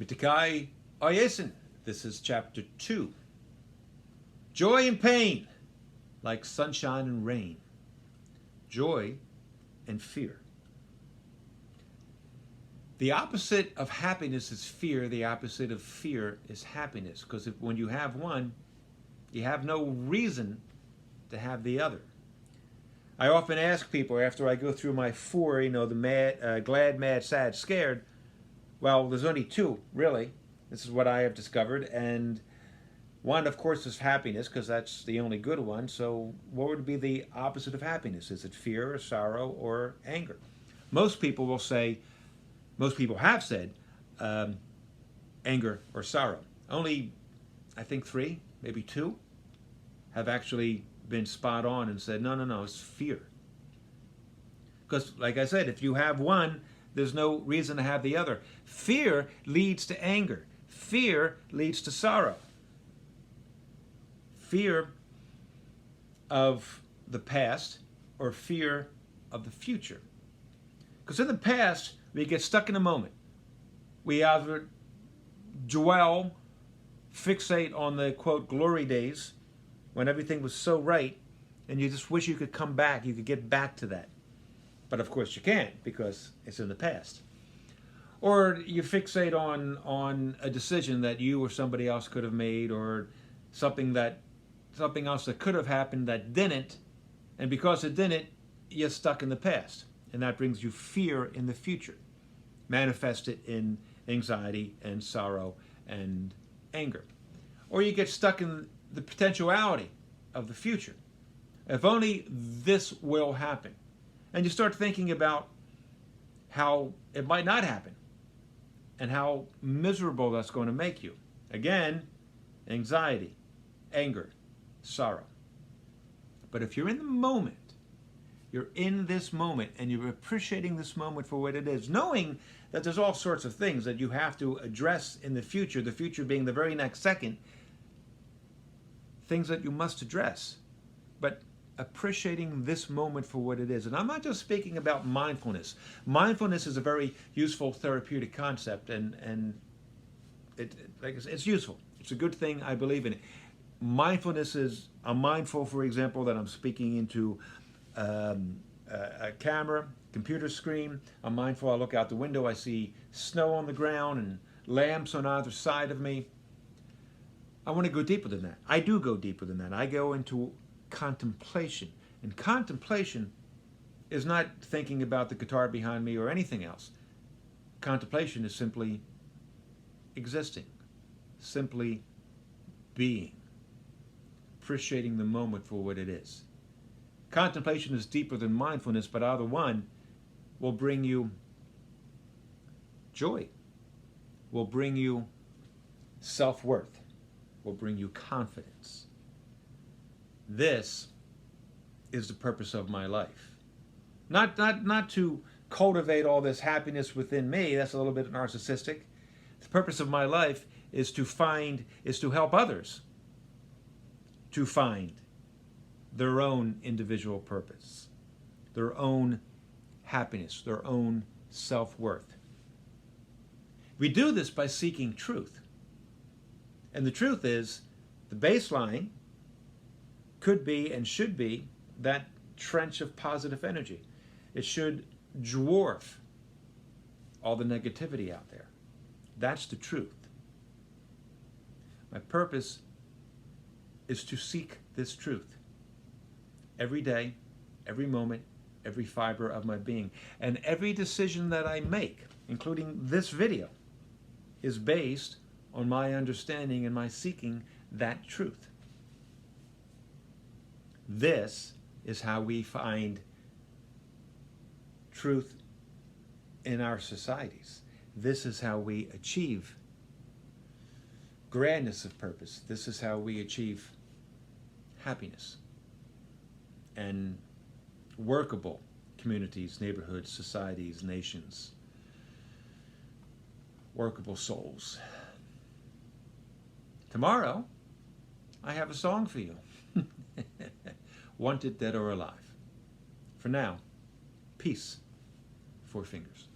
Mitakai Oyesin. This is chapter 2. Joy and pain, like sunshine and rain. Joy and fear. The opposite of happiness is fear. The opposite of fear is happiness. Because when you have one, you have no reason to have the other. I often ask people after I go through my 4, the mad, glad, mad, sad, scared. Well, there's only 2, really. This is what I have discovered. And one, of course, is happiness, because that's the only good one. So what would be the opposite of happiness? Is it fear or sorrow or anger? Most people will say, most people have said, anger or sorrow. Only, I think 3, maybe 2, have actually been spot on and said, no, it's fear. Because, like I said, if you have one, there's no reason to have the other. Fear leads to anger. Fear leads to sorrow. Fear of the past or fear of the future. Because in the past, we get stuck in a moment. We either dwell, fixate on the, quote, glory days, when everything was so right, and you just wish you could come back, you could get back to that. But of course you can't, because it's in the past. Or you fixate on a decision that you or somebody else could have made, or something else that could have happened that didn't, and because it didn't, you're stuck in the past. And that brings you fear in the future, manifested in anxiety and sorrow and anger. Or you get stuck in the potentiality of the future. If only this will happen. And you start thinking about how it might not happen and how miserable that's going to make you. Again, anxiety, anger, sorrow. But if you're in the moment, you're in this moment and you're appreciating this moment for what it is, knowing that there's all sorts of things that you have to address in the future being the very next second, things that you must address, but appreciating this moment for what it is. And I'm not just speaking about mindfulness. Mindfulness is a very useful therapeutic concept, and it's useful. It's a good thing. I believe in it. Mindfulness is, I'm mindful, for example, that I'm speaking into a camera, computer screen. I'm mindful I look out the window, I see snow on the ground and lamps on either side of me. I want to go deeper than that. I do go deeper than that. I go into contemplation. And contemplation is not thinking about the guitar behind me or anything else. Contemplation is simply existing, simply being, appreciating the moment for what it is. Contemplation is deeper than mindfulness, but either one will bring you joy, will bring you self-worth, will bring you confidence. This is the purpose of my life. Not to cultivate all this happiness within me. That's a little bit narcissistic. The purpose of my life is to help others to find their own individual purpose, their own happiness, their own self-worth. We do this by seeking truth. And the truth is, the baseline could be and should be that trench of positive energy. It should dwarf all the negativity out there. That's the truth. My purpose is to seek this truth every day, every moment, every fiber of my being. And every decision that I make, including this video, is based on my understanding and my seeking that truth. This is how we find truth in our societies. This is how we achieve grandness of purpose. This is how we achieve happiness and workable communities, neighborhoods, societies, nations, workable souls. Tomorrow, I have a song for you. Wanted, dead or alive. For now, peace. 4 fingers.